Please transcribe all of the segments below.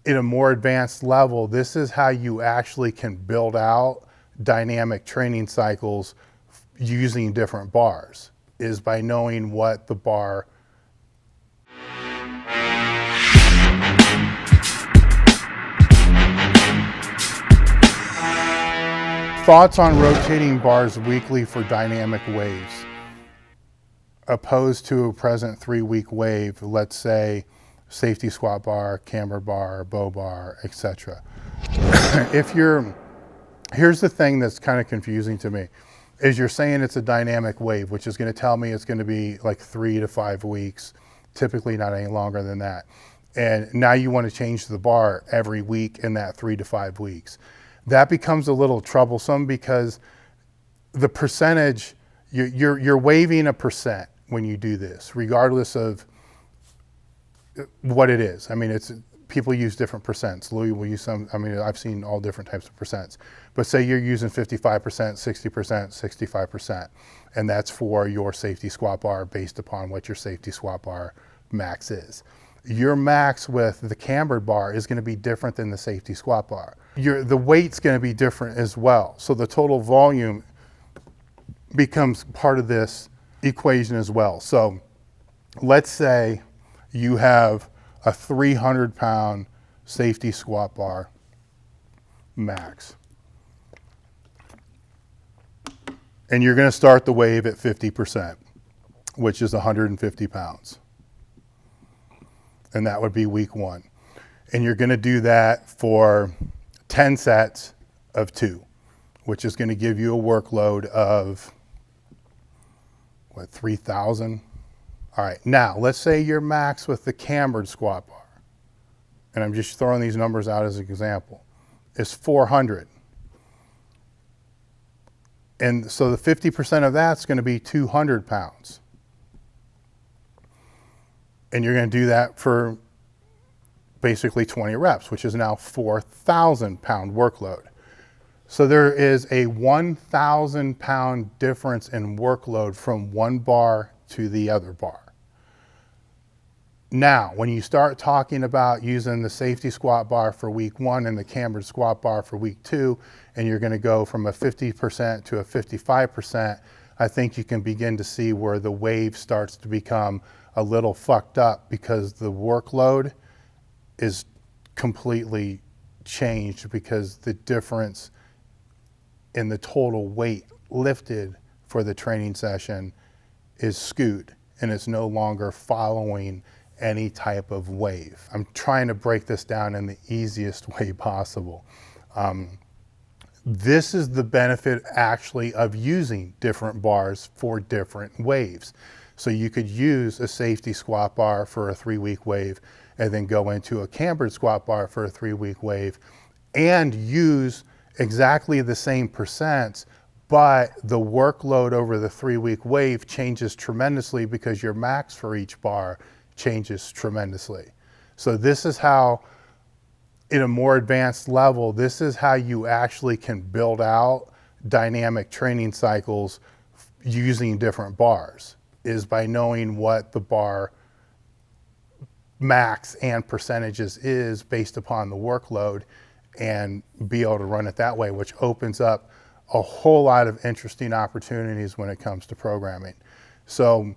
in a more advanced level, this is how you actually can build out dynamic training cycles using different bars, is by knowing what the bar. Thoughts on rotating bars weekly for dynamic waves, opposed to a present 3-week wave, let's say safety squat bar, camber bar, bow bar, etc. Here's the thing that's kind of confusing to me, is you're saying it's a dynamic wave, which is going to tell me it's going to be like 3 to 5 weeks, typically not any longer than that. And now you want to change the bar every week in that 3 to 5 weeks. That becomes a little troublesome because the percentage, you're waiving a percent when you do this, regardless of what it is. I mean, people use different percents. Louis will use some, I mean, I've seen all different types of percents. But say you're using 55%, 60%, 65%, and that's for your safety squat bar based upon what your safety squat bar max is. Your max with the cambered bar is going to be different than the safety squat bar. The weight's going to be different as well. So the total volume becomes part of this equation as well. So let's say you have a 300-pound safety squat bar max. And you're going to start the wave at 50%, which is 150 pounds. And that would be week 1. And you're going to do that for 10 sets of 2, which is going to give you a workload of, 3,000? All right, now let's say your max with the cambered squat bar, and I'm just throwing these numbers out as an example, is 400. And so the 50% of that's going to be 200 pounds. And you're going to do that for basically 20 reps, which is now 4,000 pound workload. So there is a 1,000 pound difference in workload from one bar to the other bar. Now, when you start talking about using the safety squat bar for week 1 and the cambered squat bar for week 2, and you're going to go from a 50% to a 55%, I think you can begin to see where the wave starts to become a little fucked up, because the workload is completely changed, because the difference in the total weight lifted for the training session is skewed, and it's no longer following any type of wave. I'm trying to break this down in the easiest way possible. This is the benefit actually of using different bars for different waves. So you could use a safety squat bar for a 3-week wave, and then go into a cambered squat bar for a 3-week wave, and use exactly the same percents, but the workload over the 3-week wave changes tremendously because your max for each bar changes tremendously. So this is how, in a more advanced level, this is how you actually can build out dynamic training cycles using different bars, is by knowing what the bar max and percentages is based upon the workload, and be able to run it that way, which opens up a whole lot of interesting opportunities when it comes to programming. So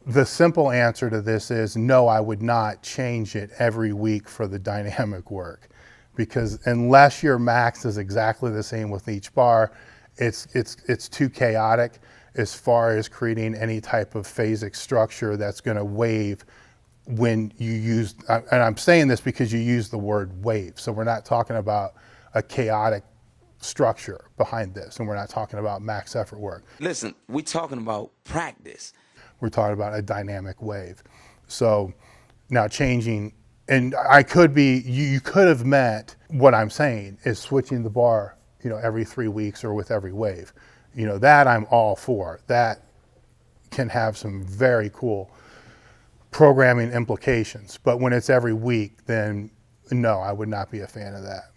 the simple answer to this is no, I would not change it every week for the dynamic work, because unless your max is exactly the same with each bar, it's too chaotic as far as creating any type of phasic structure that's going to wave when you use, and I'm saying this because you use the word wave. So we're not talking about a chaotic structure behind this, and we're not talking about max effort work. Listen, we're talking about practice. We're talking about a dynamic wave. So now changing, and I could be, you could have meant what I'm saying is switching the bar, every 3 weeks or with every wave. That I'm all for. That can have some very cool programming implications. But when it's every week, then no, I would not be a fan of that.